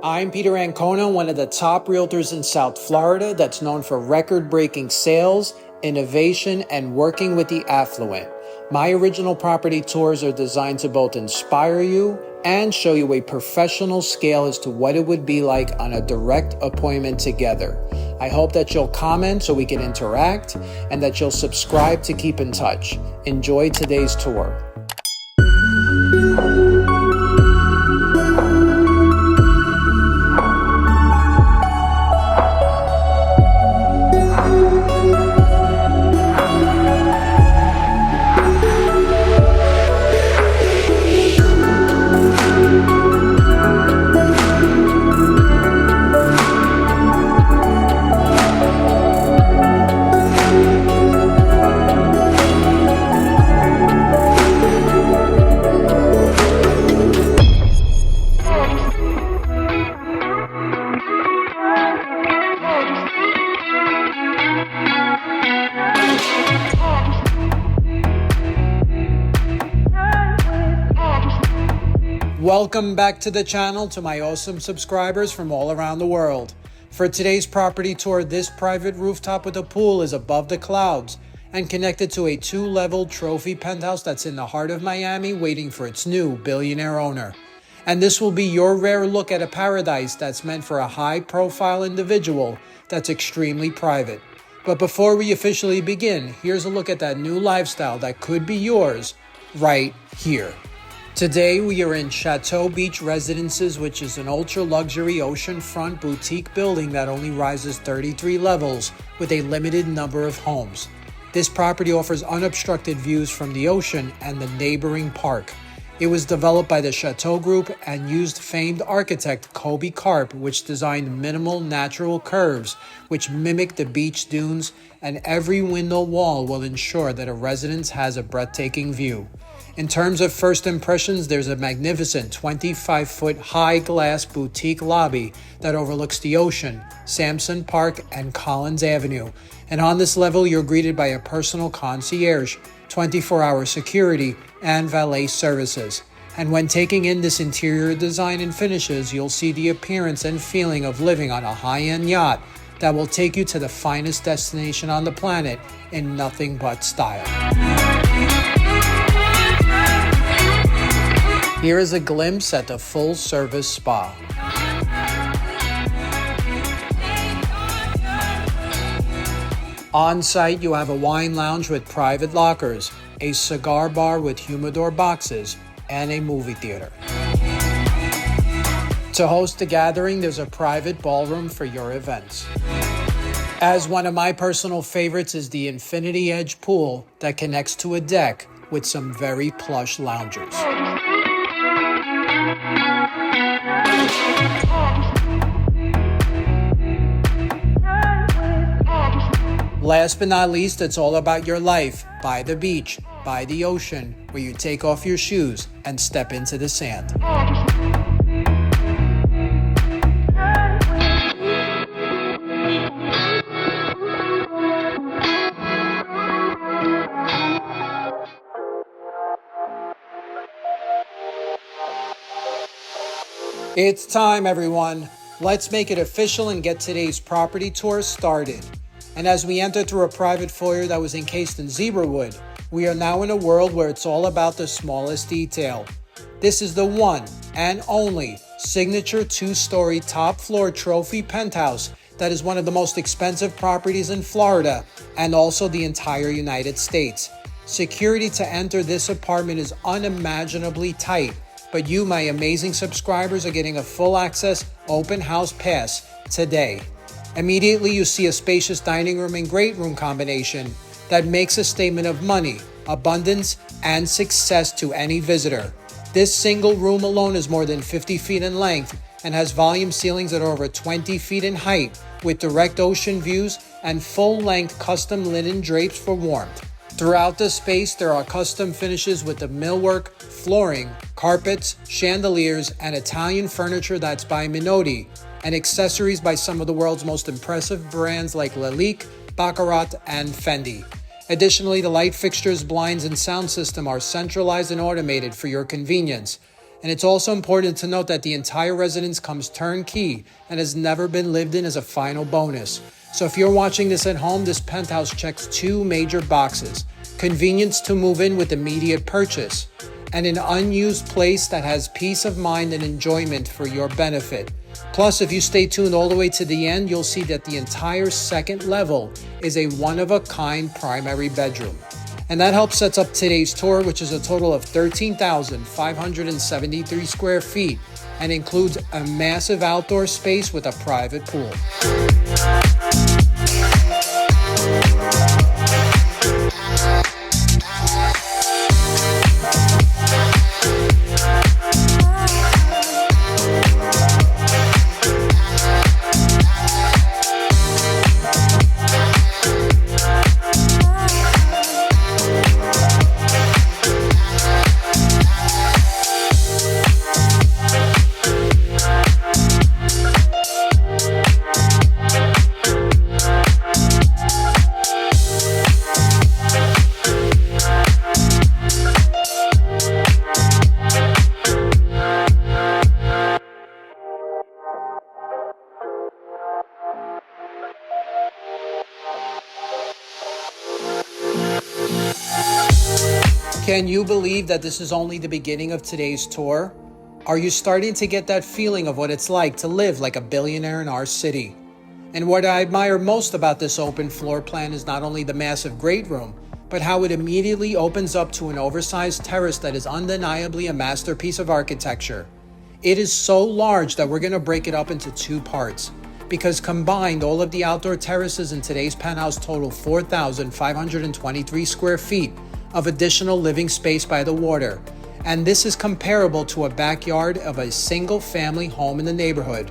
I'm Peter Ancona, one of the top realtors in South Florida that's known for record-breaking sales, innovation, and working with the affluent. My original property tours are designed to both inspire you and show you a professional scale as to what it would be like on a direct appointment together. I hope that you'll comment so we can interact and that you'll subscribe to keep in touch. Enjoy today's tour. Welcome back to the channel, to my awesome subscribers from all around the world. For today's property tour, this private rooftop with a pool is above the clouds and connected to a 2-level trophy penthouse that's in the heart of Miami waiting for its new billionaire owner. And this will be your rare look at a paradise that's meant for a high-profile individual that's extremely private. But before we officially begin, here's a look at that new lifestyle that could be yours right here. Today we are in CHATEAU Beach Residences, which is an ultra-luxury oceanfront boutique building that only rises 33 levels with a limited number of homes. This property offers unobstructed views from the ocean and the neighboring park. It was developed by the CHATEAU Group and used famed architect Kobe Karp, which designed minimal natural curves which mimic the beach dunes, and every window wall will ensure that a residence has a breathtaking view. In terms of first impressions, there's a magnificent 25-foot high glass boutique lobby that overlooks the ocean, Sampson Park, and Collins Avenue. And on this level, you're greeted by a personal concierge, 24-hour security, and valet services. And when taking in this interior design and finishes, you'll see the appearance and feeling of living on a high-end yacht that will take you to the finest destination on the planet in nothing but style. Here is a glimpse at the full-service spa. On site, you have a wine lounge with private lockers, a cigar bar with humidor boxes, and a movie theater. To host a gathering, there's a private ballroom for your events. As one of my personal favorites is the Infinity Edge pool that connects to a deck with some very plush loungers. Last but not least, it's all about your life by the beach, by the ocean, where you take off your shoes and step into the sand. It's time, everyone. Let's make it official and get today's property tour started. And as we enter through a private foyer that was encased in zebra wood, we are now in a world where it's all about the smallest detail. This is the one and only signature 2-story top floor trophy penthouse that is one of the most expensive properties in Florida and also the entire United States. Security to enter this apartment is unimaginably tight, but you, my amazing subscribers, are getting a full access open house pass today. Immediately, you see a spacious dining room and great room combination that makes a statement of money, abundance, and success to any visitor. This single room alone is more than 50 feet in length and has volume ceilings that are over 20 feet in height with direct ocean views and full-length custom linen drapes for warmth. Throughout the space, there are custom finishes with the millwork, flooring, carpets, chandeliers, and Italian furniture that's by Minotti, and accessories by some of the world's most impressive brands like Lalique, Baccarat, and Fendi. Additionally, the light fixtures, blinds, and sound system are centralized and automated for your convenience. And it's also important to note that the entire residence comes turnkey and has never been lived in as a final bonus. So if you're watching this at home, this penthouse checks two major boxes: convenience to move in with immediate purchase, and an unused place that has peace of mind and enjoyment for your benefit. Plus, if you stay tuned all the way to the end, you'll see that the entire second level is a one-of-a-kind primary bedroom. And that helps sets up today's tour, which is a total of 13,573 square feet and includes a massive outdoor space with a private pool. Can you believe that this is only the beginning of today's tour? Are you starting to get that feeling of what it's like to live like a billionaire in our city? And what I admire most about this open floor plan is not only the massive great room, but how it immediately opens up to an oversized terrace that is undeniably a masterpiece of architecture. It is so large that we're going to break it up into two parts, because combined, all of the outdoor terraces in today's penthouse total 4,523 square feet of additional living space by the water, and this is comparable to a backyard of a single-family home in the neighborhood.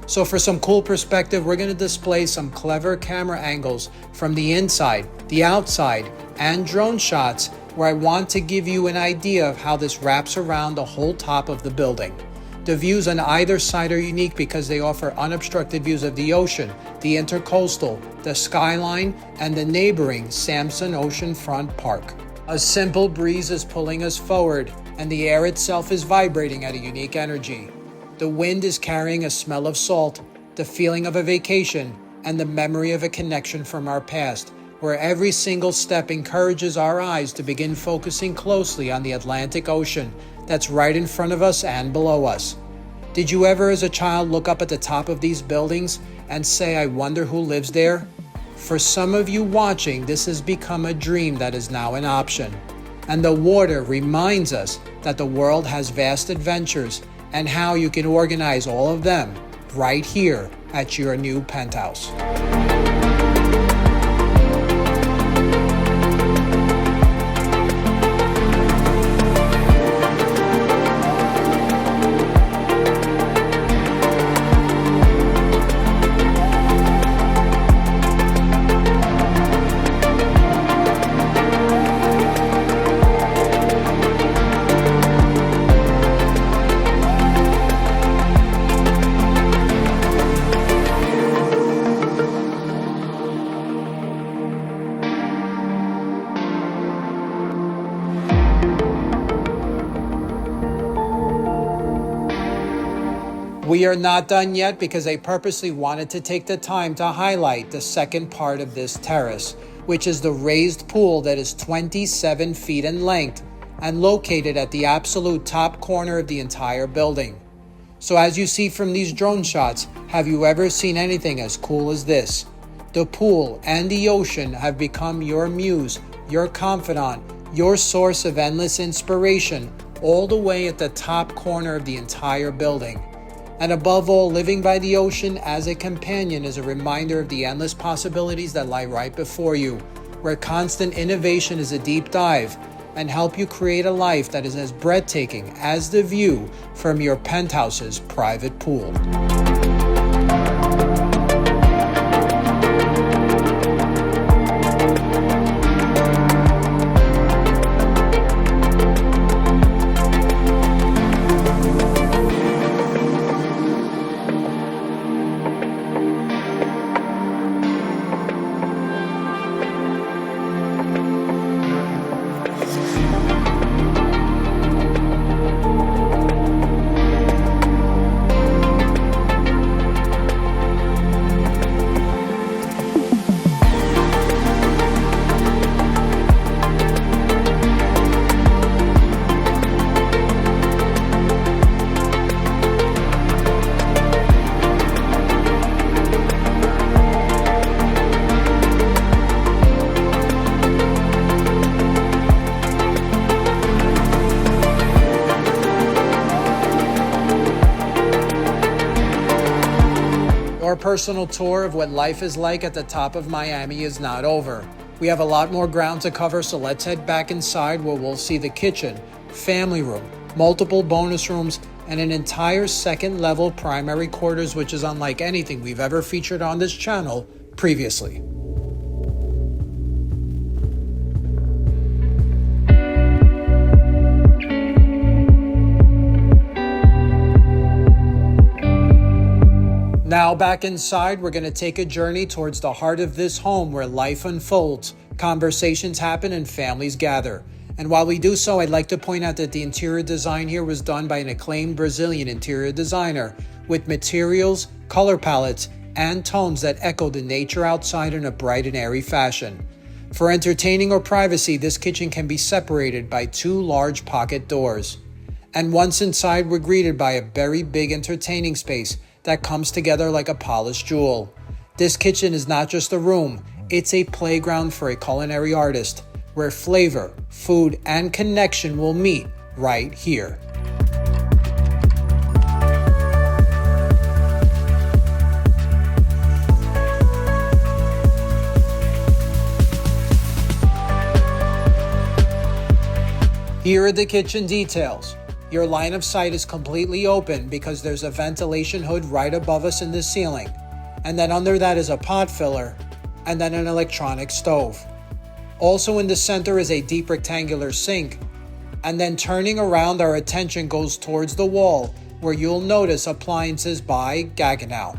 So for some cool perspective, we're going to display some clever camera angles from the inside, the outside, and drone shots where I want to give you an idea of how this wraps around the whole top of the building. The views on either side are unique because they offer unobstructed views of the ocean, the intercoastal, the skyline, and the neighboring Samson Oceanfront Park. A simple breeze is pulling us forward, and the air itself is vibrating at a unique energy. The wind is carrying a smell of salt, the feeling of a vacation, and the memory of a connection from our past, where every single step encourages our eyes to begin focusing closely on the Atlantic Ocean that's right in front of us and below us. Did you ever as a child look up at the top of these buildings and say, "I wonder who lives there"? For some of you watching, this has become a dream that is now an option. And the water reminds us that the world has vast adventures and how you can organize all of them right here at your new penthouse. We are not done yet because I purposely wanted to take the time to highlight the second part of this terrace, which is the raised pool that is 27 feet in length and located at the absolute top corner of the entire building. So as you see from these drone shots, have you ever seen anything as cool as this? The pool and the ocean have become your muse, your confidant, your source of endless inspiration, all the way at the top corner of the entire building. And above all, living by the ocean as a companion is a reminder of the endless possibilities that lie right before you, where constant innovation is a deep dive and help you create a life that is as breathtaking as the view from your penthouse's private pool. our personal tour of what life is like at the top of Miami is not over. We have a lot more ground to cover, so let's head back inside where we'll see the kitchen, family room, multiple bonus rooms, and an entire second-level primary quarters, which is unlike anything we've ever featured on this channel previously. Now back inside, we're going to take a journey towards the heart of this home where life unfolds, conversations happen, and families gather. And while we do so, I'd like to point out that the interior design here was done by an acclaimed Brazilian interior designer with materials, color palettes, and tones that echo the nature outside in a bright and airy fashion. For entertaining or privacy, this kitchen can be separated by two large pocket doors. And once inside, we're greeted by a very big entertaining space that comes together like a polished jewel. This kitchen is not just a room, it's a playground for a culinary artist, where flavor, food, and connection will meet right here. Here are the kitchen details. Your line of sight is completely open because there's a ventilation hood right above us in the ceiling. And then under that is a pot filler, and then an electronic stove. Also in the center is a deep rectangular sink. And then turning around, our attention goes towards the wall, where you'll notice appliances by Gaggenau.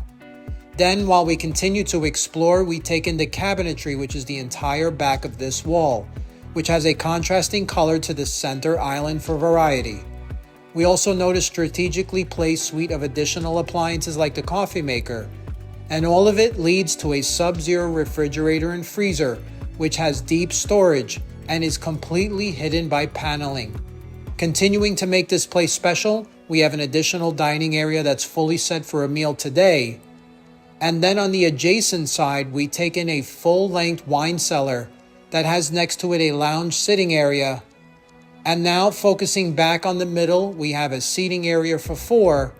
Then while we continue to explore, we take in the cabinetry, which is the entire back of this wall, which has a contrasting color to the center island for variety. We also notice strategically placed suite of additional appliances like the coffee maker, and all of it leads to a sub-zero refrigerator and freezer, which has deep storage and is completely hidden by paneling. Continuing to make this place special, we have an additional dining area that's fully set for a meal today. And then on the adjacent side, we take in a full-length wine cellar that has next to it a lounge sitting area. And now focusing back on the middle, we have a seating area for four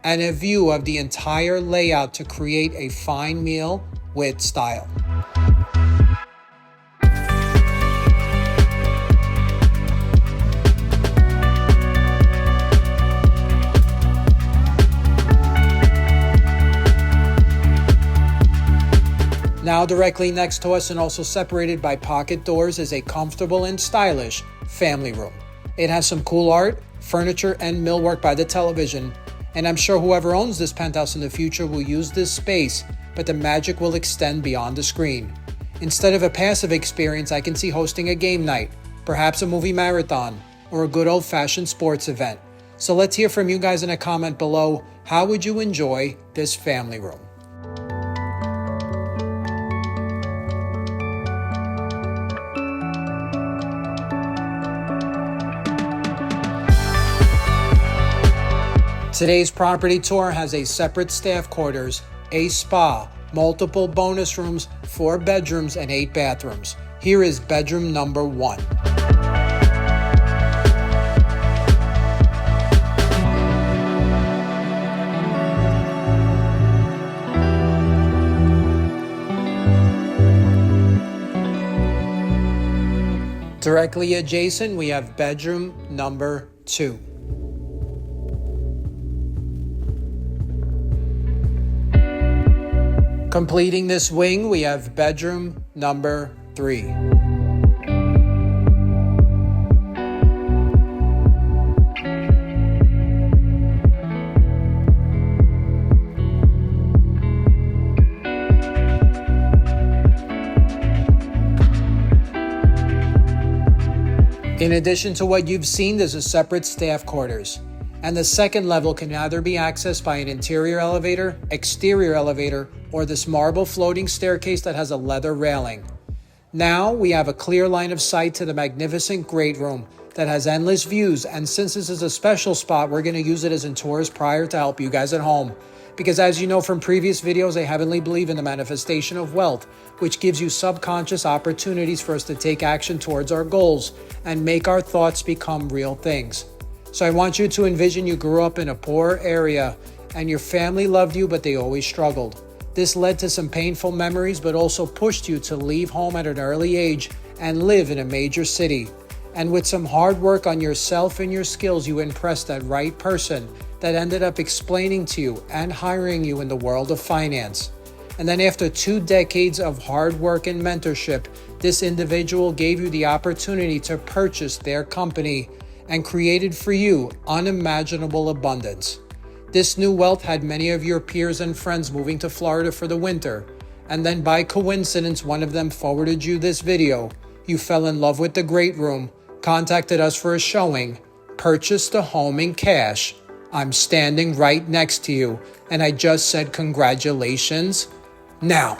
and a view of the entire layout to create a fine meal with style. Now directly next to us and also separated by pocket doors is a comfortable and stylish family room. It has some cool art, furniture, and millwork by the television, and I'm sure whoever owns this penthouse in the future will use this space, but the magic will extend beyond the screen. Instead of a passive experience, I can see hosting a game night, perhaps a movie marathon, or a good old-fashioned sports event. So let's hear from you guys in a comment below. How would you enjoy this family room? Today's property tour has a separate staff quarters, a spa, multiple bonus rooms, 4 bedrooms, and 8 bathrooms. Here is bedroom number 1. Directly adjacent, we have bedroom number 2. Completing this wing, we have bedroom number 3. In addition to what you've seen, there's a separate staff quarters. And the second level can either be accessed by an interior elevator, exterior elevator, or this marble floating staircase that has a leather railing. Now we have a clear line of sight to the magnificent great room that has endless views, and since this is a special spot, we're going to use it as in tours prior to help you guys at home. Because as you know from previous videos, I heavily believe in the manifestation of wealth, which gives you subconscious opportunities for us to take action towards our goals and make our thoughts become real things. So I want you to envision you grew up in a poor area and your family loved you, but they always struggled. This led to some painful memories, but also pushed you to leave home at an early age and live in a major city. And with some hard work on yourself and your skills, you impressed that right person that ended up explaining to you and hiring you in the world of finance. And then after 2 decades of hard work and mentorship, this individual gave you the opportunity to purchase their company and created for you unimaginable abundance. This new wealth had many of your peers and friends moving to Florida for the winter. And then by coincidence, one of them forwarded you this video. You fell in love with the great room, contacted us for a showing, purchased a home in cash. I'm standing right next to you, and I just said congratulations. Now,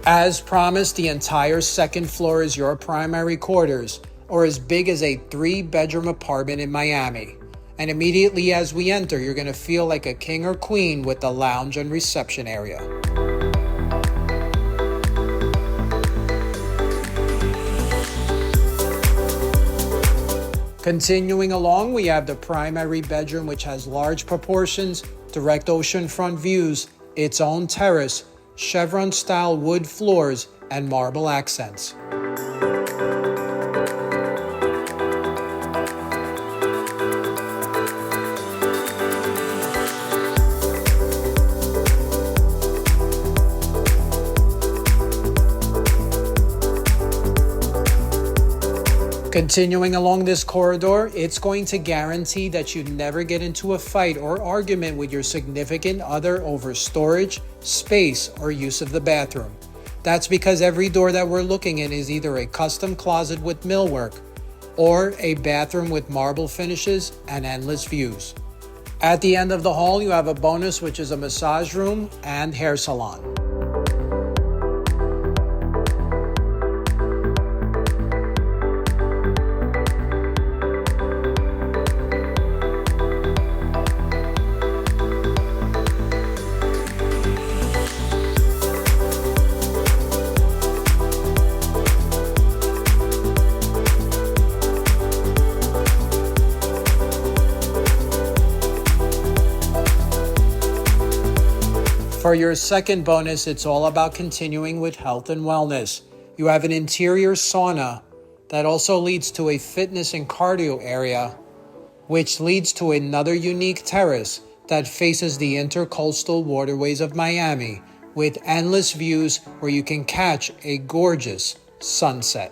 as promised, the entire second floor is your primary quarters, or as big as a 3-bedroom apartment in Miami. And immediately as we enter, you're going to feel like a king or queen with the lounge and reception area. Continuing along, we have the primary bedroom, which has large proportions, direct oceanfront views, its own terrace, chevron-style wood floors, and marble accents. Continuing along this corridor, it's going to guarantee that you never get into a fight or argument with your significant other over storage, space, or use of the bathroom. That's because every door that we're looking in is either a custom closet with millwork or a bathroom with marble finishes and endless views. At the end of the hall, you have a bonus, which is a massage room and hair salon. For your second bonus, it's all about continuing with health and wellness. You have an interior sauna that also leads to a fitness and cardio area, which leads to another unique terrace that faces the intercoastal waterways of Miami with endless views where you can catch a gorgeous sunset.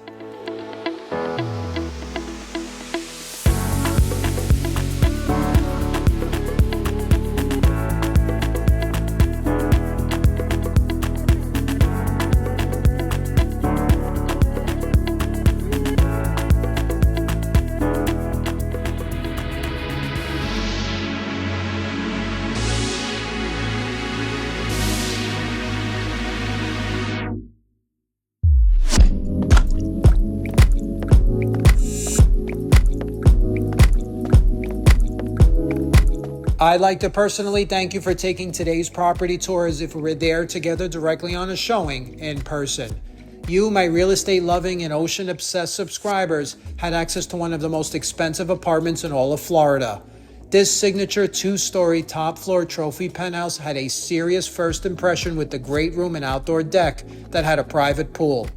I'd like to personally thank you for taking today's property tour as if we were there together directly on a showing in person. You, my real estate loving and ocean obsessed subscribers, had access to one of the most expensive apartments in all of Florida. This signature 2-story top floor trophy penthouse had a serious first impression with the great room and outdoor deck that had a private pool.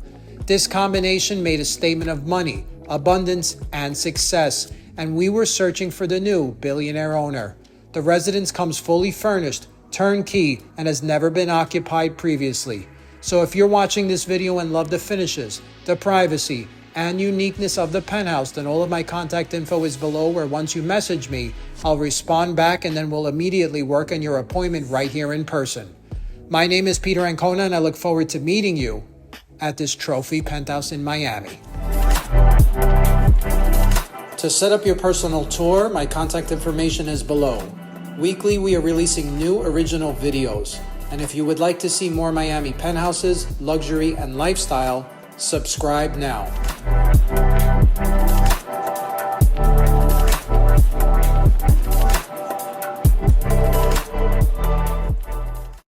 This combination made a statement of money, abundance, and success, and we were searching for the new billionaire owner. The residence comes fully furnished, turnkey, and has never been occupied previously. So if you're watching this video and love the finishes, the privacy, and uniqueness of the penthouse, then all of my contact info is below, where once you message me, I'll respond back and then we'll immediately work on your appointment right here in person. My name is Peter Ancona, and I look forward to meeting you at this trophy penthouse in Miami. To set up your personal tour, my contact information is below. Weekly, we are releasing new original videos. And if you would like to see more Miami penthouses, luxury, and lifestyle, subscribe now.